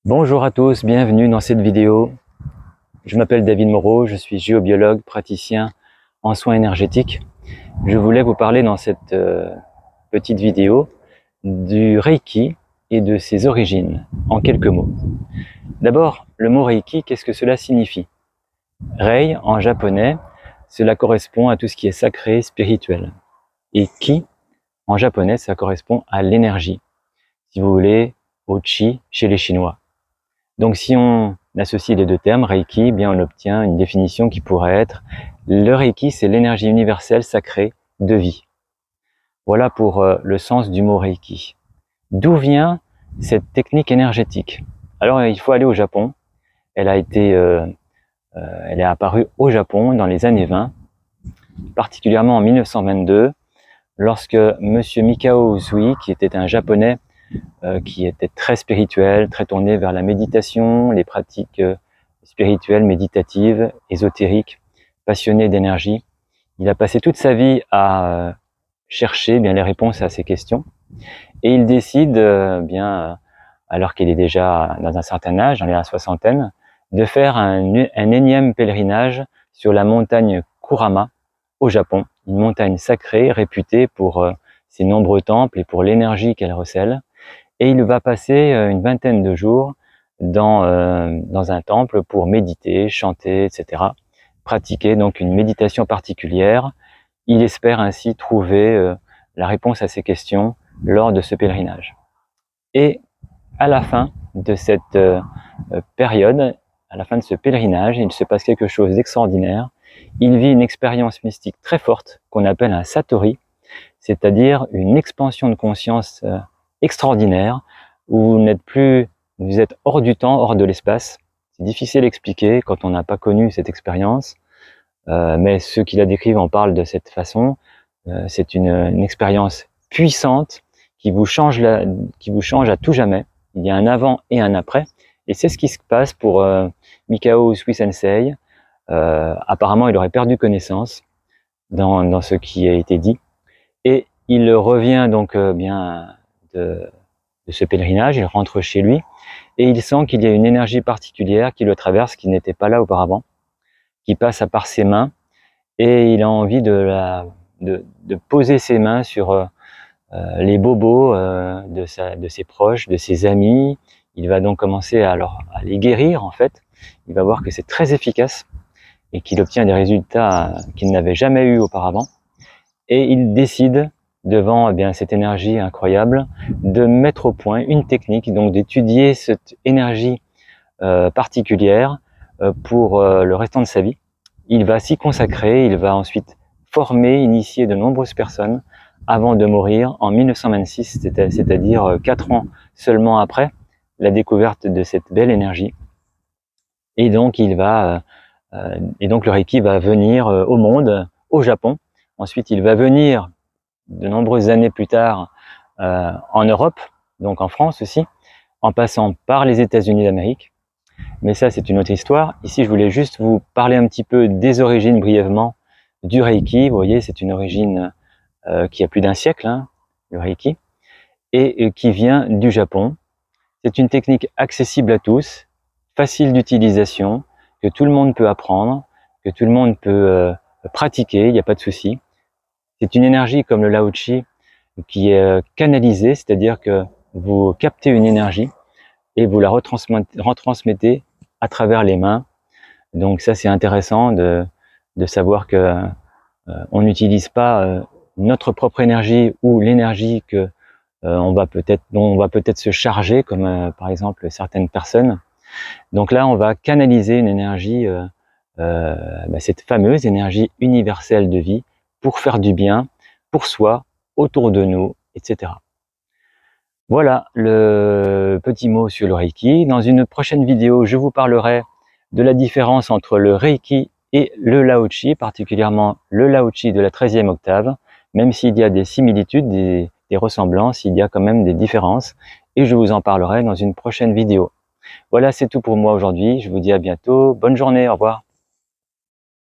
Bonjour à tous, bienvenue dans cette vidéo. Je m'appelle David Moreau, je suis géobiologue, praticien en soins énergétiques. Je voulais vous parler dans cette petite vidéo du Reiki et de ses origines, en quelques mots. D'abord, le mot Reiki, qu'est-ce que cela signifie? Rei, en japonais, cela correspond à tout ce qui est sacré, spirituel. Et Ki, en japonais, ça correspond à l'énergie. Si vous voulez, au Chi chez les Chinois. Donc si on associe les deux termes, Reiki, bien on obtient une définition qui pourrait être le Reiki, c'est l'énergie universelle sacrée de vie. Voilà pour le sens du mot Reiki. D'où vient cette technique énergétique? Alors il faut aller au Japon. Elle est apparue au Japon dans les années 20, particulièrement en 1922, lorsque Monsieur Mikao Usui, qui était un japonais qui était très spirituel, très tourné vers la méditation, les pratiques spirituelles, méditatives, ésotériques, passionné d'énergie. Il a passé toute sa vie à chercher bien les réponses à ces questions, et il décide alors qu'il est déjà dans un certain âge, dans la soixantaine, de faire un énième pèlerinage sur la montagne Kurama au Japon, une montagne sacrée réputée pour ses nombreux temples et pour l'énergie qu'elle recèle. Et il va passer une vingtaine de jours dans un temple pour méditer, chanter, etc. Pratiquer donc une méditation particulière. Il espère ainsi trouver la réponse à ces questions lors de ce pèlerinage. Et à la fin de cette période, à la fin de ce pèlerinage, il se passe quelque chose d'extraordinaire. Il vit une expérience mystique très forte qu'on appelle un satori, c'est-à-dire une expansion de conscience extraordinaire, où vous êtes hors du temps, hors de l'espace. C'est difficile à expliquer quand on n'a pas connu cette expérience, mais ceux qui la décrivent en parlent de cette façon. C'est une expérience puissante qui vous change à tout jamais. Il y a un avant et un après, et c'est ce qui se passe pour Mikao Usui Sensei. Apparemment, il aurait perdu connaissance dans ce qui a été dit, et il revient donc de ce pèlerinage, il rentre chez lui et il sent qu'il y a une énergie particulière qui le traverse, qui n'était pas là auparavant, qui passe à par ses mains, et il a envie de poser ses mains sur les bobos de ses proches, de ses amis. Il va donc commencer à les guérir en fait. Il va voir que c'est très efficace et qu'il obtient des résultats qu'il n'avait jamais eu auparavant. Et il décide, devant cette énergie incroyable, de mettre au point une technique, donc d'étudier cette énergie particulière pour le restant de sa vie. Il va s'y consacrer, il va ensuite former, initier de nombreuses personnes avant de mourir en 1926, c'est-à-dire 4 ans seulement après la découverte de cette belle énergie. Et donc le Reiki va venir au monde, au Japon. Ensuite, il va venir de nombreuses années plus tard en Europe, donc en France aussi, en passant par les États-Unis d'Amérique. Mais ça, c'est une autre histoire. Ici, je voulais juste vous parler un petit peu des origines brièvement du Reiki. Vous voyez, c'est une origine qui a plus d'un siècle, le Reiki, et qui vient du Japon. C'est une technique accessible à tous, facile d'utilisation, que tout le monde peut apprendre, que tout le monde peut pratiquer, il n'y a pas de souci. C'est une énergie comme le Lao Chi qui est canalisée, c'est-à-dire que vous captez une énergie et vous la retransmettez à travers les mains. Donc ça, c'est intéressant de savoir que on n'utilise pas notre propre énergie ou l'énergie que dont on va peut-être se charger, comme par exemple certaines personnes. Donc là, on va canaliser une énergie, cette fameuse énergie universelle de vie, pour faire du bien, pour soi, autour de nous, etc. Voilà le petit mot sur le Reiki. Dans une prochaine vidéo, je vous parlerai de la différence entre le Reiki et le Lao Chi, particulièrement le Lao Chi de la 13e octave, même s'il y a des similitudes, des ressemblances, il y a quand même des différences, et je vous en parlerai dans une prochaine vidéo. Voilà, c'est tout pour moi aujourd'hui, je vous dis à bientôt, bonne journée, au revoir.